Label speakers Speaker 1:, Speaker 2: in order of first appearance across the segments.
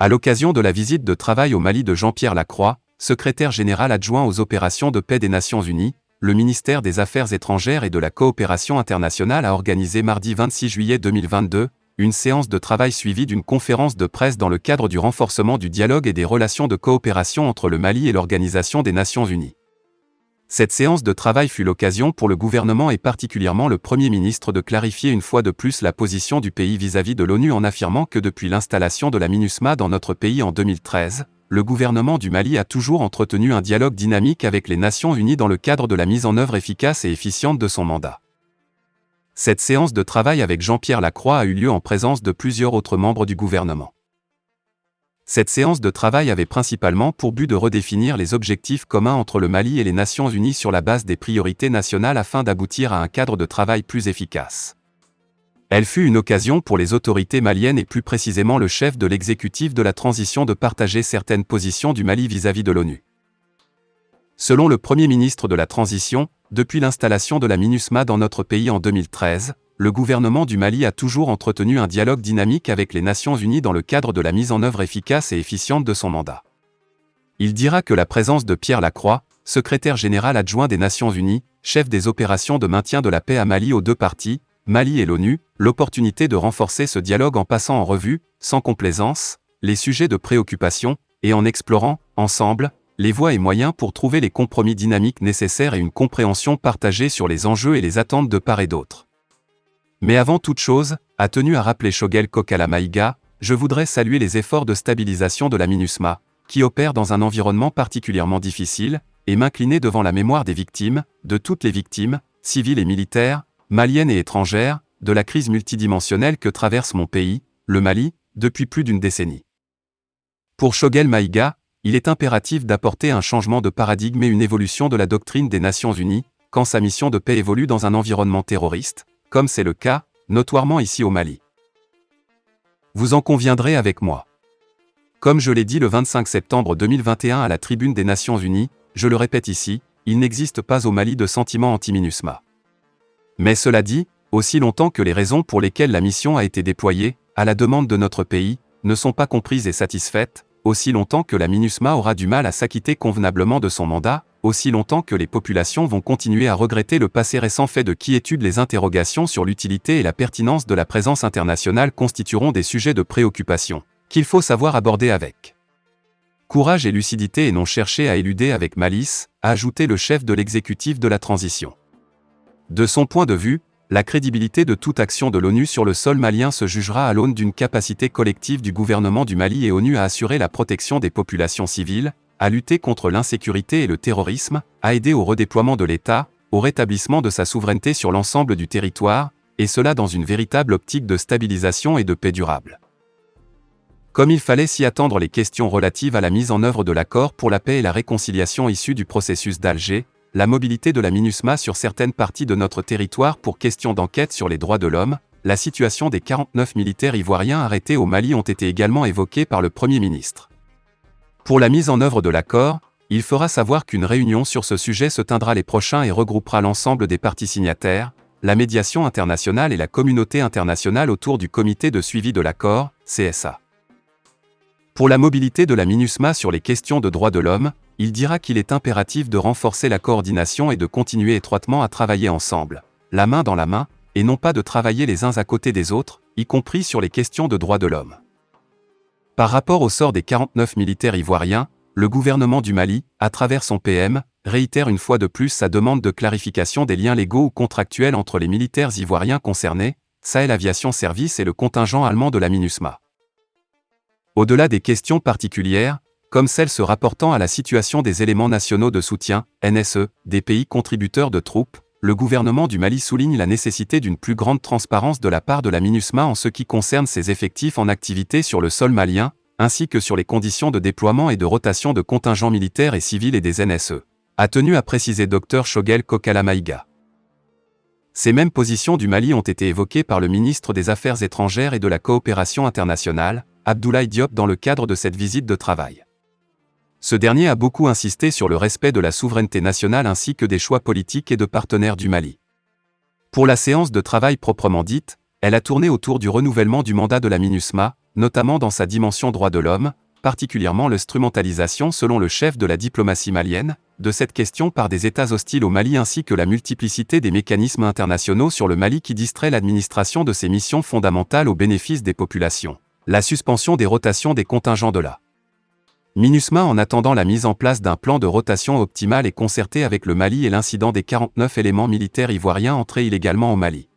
Speaker 1: À l'occasion de la visite de travail au Mali de Jean-Pierre Lacroix, secrétaire général adjoint aux opérations de paix des Nations Unies, le ministère des Affaires étrangères et de la coopération internationale a organisé mardi 26 juillet 2022, une séance de travail suivie d'une conférence de presse dans le cadre du renforcement du dialogue et des relations de coopération entre le Mali et l'Organisation des Nations Unies. Cette séance de travail fut l'occasion pour le gouvernement et particulièrement le Premier ministre de clarifier une fois de plus la position du pays vis-à-vis de l'ONU en affirmant que depuis l'installation de la MINUSMA dans notre pays en 2013, le gouvernement du Mali a toujours entretenu un dialogue dynamique avec les Nations Unies dans le cadre de la mise en œuvre efficace et efficiente de son mandat. Cette séance de travail avec Jean-Pierre Lacroix a eu lieu en présence de plusieurs autres membres du gouvernement. Cette séance de travail avait principalement pour but de redéfinir les objectifs communs entre le Mali et les Nations Unies sur la base des priorités nationales afin d'aboutir à un cadre de travail plus efficace. Elle fut une occasion pour les autorités maliennes et plus précisément le chef de l'exécutif de la transition de partager certaines positions du Mali vis-à-vis de l'ONU. Selon le Premier ministre de la transition, depuis l'installation de la MINUSMA dans notre pays en 2013, le gouvernement du Mali a toujours entretenu un dialogue dynamique avec les Nations Unies dans le cadre de la mise en œuvre efficace et efficiente de son mandat. Il dira que la présence de Pierre Lacroix, secrétaire général adjoint des Nations Unies, chef des opérations de maintien de la paix à Mali aux deux parties, Mali et l'ONU, l'opportunité de renforcer ce dialogue en passant en revue, sans complaisance, les sujets de préoccupation, et en explorant, ensemble, les voies et moyens pour trouver les compromis dynamiques nécessaires et une compréhension partagée sur les enjeux et les attentes de part et d'autre. Mais avant toute chose, a tenu à rappeler Choguel Kokala Maïga, je voudrais saluer les efforts de stabilisation de la MINUSMA, qui opère dans un environnement particulièrement difficile, et m'incliner devant la mémoire des victimes, de toutes les victimes, civiles et militaires, maliennes et étrangères, de la crise multidimensionnelle que traverse mon pays, le Mali, depuis plus d'une décennie. Pour Choguel Maïga, il est impératif d'apporter un changement de paradigme et une évolution de la doctrine des Nations Unies, quand sa mission de paix évolue dans un environnement terroriste, comme c'est le cas, notoirement ici au Mali. Vous en conviendrez avec moi. Comme je l'ai dit le 25 septembre 2021 à la tribune des Nations Unies, je le répète ici, il n'existe pas au Mali de sentiment anti-MINUSMA. Mais cela dit, aussi longtemps que les raisons pour lesquelles la mission a été déployée, à la demande de notre pays, ne sont pas comprises et satisfaites, aussi longtemps que la MINUSMA aura du mal à s'acquitter convenablement de son mandat, aussi longtemps que les populations vont continuer à regretter le passé récent fait de quiétude, les interrogations sur l'utilité et la pertinence de la présence internationale constitueront des sujets de préoccupation, qu'il faut savoir aborder avec courage et lucidité et non chercher à éluder avec malice, a ajouté le chef de l'exécutif de la transition. De son point de vue, la crédibilité de toute action de l'ONU sur le sol malien se jugera à l'aune d'une capacité collective du gouvernement du Mali et ONU à assurer la protection des populations civiles, à lutter contre l'insécurité et le terrorisme, à aider au redéploiement de l'État, au rétablissement de sa souveraineté sur l'ensemble du territoire, et cela dans une véritable optique de stabilisation et de paix durable. Comme il fallait s'y attendre, les questions relatives à la mise en œuvre de l'accord pour la paix et la réconciliation issu du processus d'Alger, la mobilité de la MINUSMA sur certaines parties de notre territoire pour questions d'enquête sur les droits de l'homme, la situation des 49 militaires ivoiriens arrêtés au Mali ont été également évoquées par le Premier ministre. Pour la mise en œuvre de l'accord, il fera savoir qu'une réunion sur ce sujet se tiendra les prochains et regroupera l'ensemble des parties signataires, la médiation internationale et la communauté internationale autour du comité de suivi de l'accord, CSA. Pour la mobilité de la MINUSMA sur les questions de droits de l'homme, il dira qu'il est impératif de renforcer la coordination et de continuer étroitement à travailler ensemble, la main dans la main, et non pas de travailler les uns à côté des autres, y compris sur les questions de droits de l'homme. Par rapport au sort des 49 militaires ivoiriens, le gouvernement du Mali, à travers son PM, réitère une fois de plus sa demande de clarification des liens légaux ou contractuels entre les militaires ivoiriens concernés, Sahel Aviation Service et le contingent allemand de la MINUSMA. Au-delà des questions particulières, comme celle se rapportant à la situation des éléments nationaux de soutien, NSE, des pays contributeurs de troupes, le gouvernement du Mali souligne la nécessité d'une plus grande transparence de la part de la MINUSMA en ce qui concerne ses effectifs en activité sur le sol malien, ainsi que sur les conditions de déploiement et de rotation de contingents militaires et civils et des NSE, a tenu à préciser Dr Choguel Kokala Maïga. Ces mêmes positions du Mali ont été évoquées par le ministre des Affaires étrangères et de la coopération internationale, Abdoulaye Diop, dans le cadre de cette visite de travail. Ce dernier a beaucoup insisté sur le respect de la souveraineté nationale ainsi que des choix politiques et de partenaires du Mali. Pour la séance de travail proprement dite, elle a tourné autour du renouvellement du mandat de la MINUSMA, notamment dans sa dimension droits de l'homme, particulièrement l'instrumentalisation selon le chef de la diplomatie malienne, de cette question par des États hostiles au Mali ainsi que la multiplicité des mécanismes internationaux sur le Mali qui distraient l'administration de ses missions fondamentales au bénéfice des populations. La suspension des rotations des contingents de la MINUSMA en attendant la mise en place d'un plan de rotation optimal et concerté avec le Mali et l'incident des 49 éléments militaires ivoiriens entrés illégalement au Mali.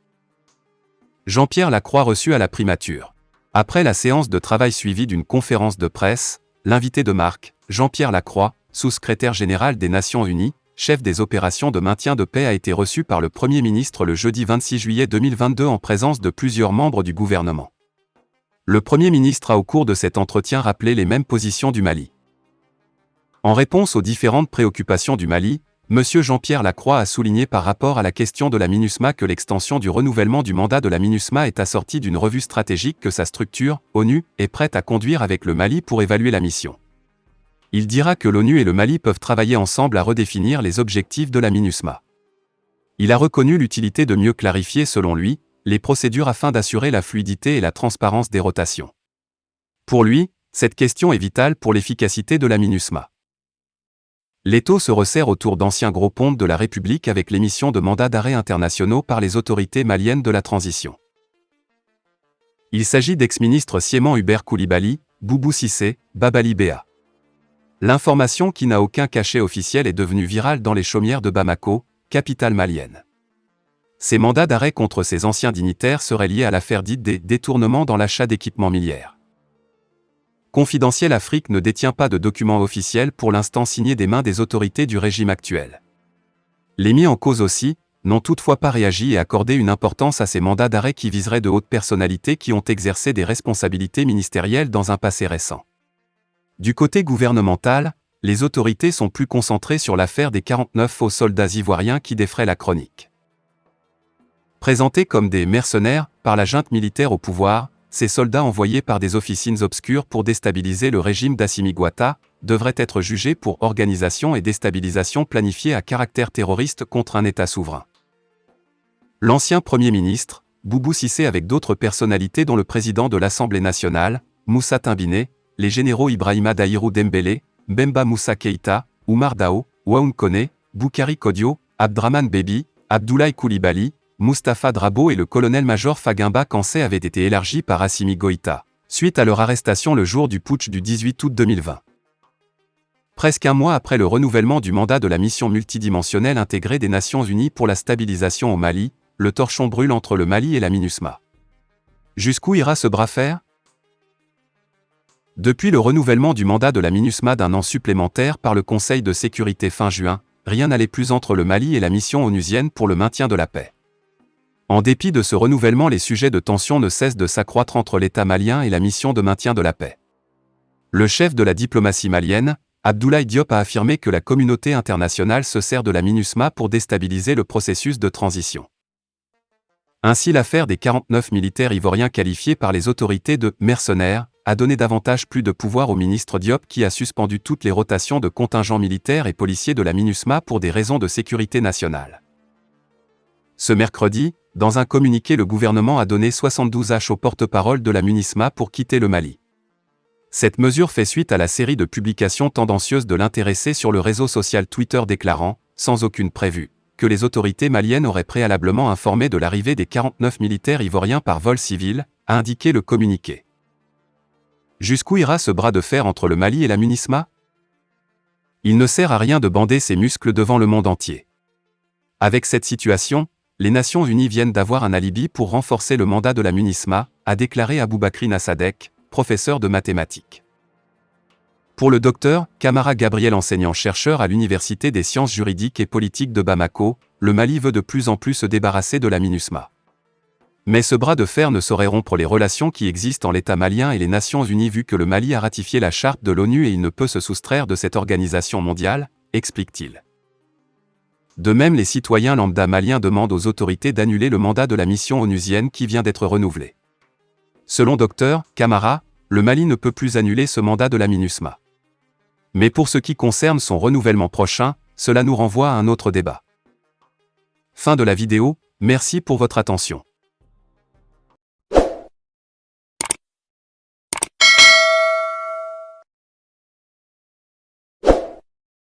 Speaker 1: Jean-Pierre Lacroix reçu à la primature. Après la séance de travail suivie d'une conférence de presse, l'invité de marque, Jean-Pierre Lacroix, sous-secrétaire général des Nations Unies, chef des opérations de maintien de paix a été reçu par le Premier ministre le jeudi 26 juillet 2022 en présence de plusieurs membres du gouvernement. Le Premier ministre a au cours de cet entretien rappelé les mêmes positions du Mali. En réponse aux différentes préoccupations du Mali, M. Jean-Pierre Lacroix a souligné par rapport à la question de la MINUSMA que l'extension du renouvellement du mandat de la MINUSMA est assortie d'une revue stratégique que sa structure, ONU, est prête à conduire avec le Mali pour évaluer la mission. Il dira que l'ONU et le Mali peuvent travailler ensemble à redéfinir les objectifs de la MINUSMA. Il a reconnu l'utilité de mieux clarifier, selon lui, les procédures afin d'assurer la fluidité et la transparence des rotations. Pour lui, cette question est vitale pour l'efficacité de la MINUSMA. L'étau se resserre autour d'anciens gros pontes de la République avec l'émission de mandats d'arrêt internationaux par les autorités maliennes de la transition. Il s'agit d'ex-ministres Siéman Hubert Koulibaly, Boubou Cissé, Babali Béa. L'information qui n'a aucun cachet officiel est devenue virale dans les chaumières de Bamako, capitale malienne. Ces mandats d'arrêt contre ces anciens dignitaires seraient liés à l'affaire dite des détournements dans l'achat d'équipements miliaires. Confidentiel Afrique ne détient pas de documents officiels pour l'instant signés des mains des autorités du régime actuel. Les mis en cause aussi, n'ont toutefois pas réagi et accordé une importance à ces mandats d'arrêt qui viseraient de hautes personnalités qui ont exercé des responsabilités ministérielles dans un passé récent. Du côté gouvernemental, les autorités sont plus concentrées sur l'affaire des 49 faux soldats ivoiriens qui défraient la chronique. Présentés comme des mercenaires par la junte militaire au pouvoir, ces soldats envoyés par des officines obscures pour déstabiliser le régime d'Assimi Goïta devraient être jugés pour organisation et déstabilisation planifiée à caractère terroriste contre un État souverain. L'ancien Premier ministre, Boubou Cissé avec d'autres personnalités dont le président de l'Assemblée nationale, Moussa Timbiné, les généraux Ibrahima Daïrou Dembélé, Bemba Moussa Keïta, Oumar Dao, Waoun Koné, Boukari Kodio, Abdraman Bébi, Abdoulaye Koulibaly, Mustapha Drabo et le colonel-major Fagimba Kansé avaient été élargis par Assimi Goïta, suite à leur arrestation le jour du putsch du 18 août 2020. Presque un mois après le renouvellement du mandat de la mission multidimensionnelle intégrée des Nations Unies pour la stabilisation au Mali, le torchon brûle entre le Mali et la MINUSMA. Jusqu'où ira ce bras fer ? Depuis le renouvellement du mandat de la MINUSMA d'un an supplémentaire par le Conseil de sécurité fin juin, rien n'allait plus entre le Mali et la mission onusienne pour le maintien de la paix. En dépit de ce renouvellement, les sujets de tension ne cessent de s'accroître entre l'État malien et la mission de maintien de la paix. Le chef de la diplomatie malienne, Abdoulaye Diop, a affirmé que la communauté internationale se sert de la MINUSMA pour déstabiliser le processus de transition. Ainsi, l'affaire des 49 militaires ivoiriens qualifiés par les autorités de « mercenaires » a donné davantage plus de pouvoir au ministre Diop qui a suspendu toutes les rotations de contingents militaires et policiers de la MINUSMA pour des raisons de sécurité nationale. Ce mercredi, dans un communiqué, le gouvernement a donné 72 H au porte-parole de la MINUSMA pour quitter le Mali. Cette mesure fait suite à la série de publications tendancieuses de l'intéressé sur le réseau social Twitter déclarant, sans aucune prévue, que les autorités maliennes auraient préalablement informé de l'arrivée des 49 militaires ivoiriens par vol civil, a indiqué le communiqué. Jusqu'où ira ce bras de fer entre le Mali et la MINUSMA ? Il ne sert à rien de bander ses muscles devant le monde entier. Avec cette situation, les Nations Unies viennent d'avoir un alibi pour renforcer le mandat de la MINUSMA, a déclaré Aboubakry Nassadek, professeur de mathématiques. Pour le docteur Camara Gabriel, enseignant-chercheur à l'Université des sciences juridiques et politiques de Bamako, le Mali veut de plus en plus se débarrasser de la MINUSMA. Mais ce bras de fer ne saurait rompre les relations qui existent entre l'État malien et les Nations Unies vu que le Mali a ratifié la charte de l'ONU et il ne peut se soustraire de cette organisation mondiale, explique-t-il. De même, les citoyens lambda maliens demandent aux autorités d'annuler le mandat de la mission onusienne qui vient d'être renouvelé. Selon Dr Camara, le Mali ne peut plus annuler ce mandat de la MINUSMA. Mais pour ce qui concerne son renouvellement prochain, cela nous renvoie à un autre débat. Fin de la vidéo, merci pour votre attention.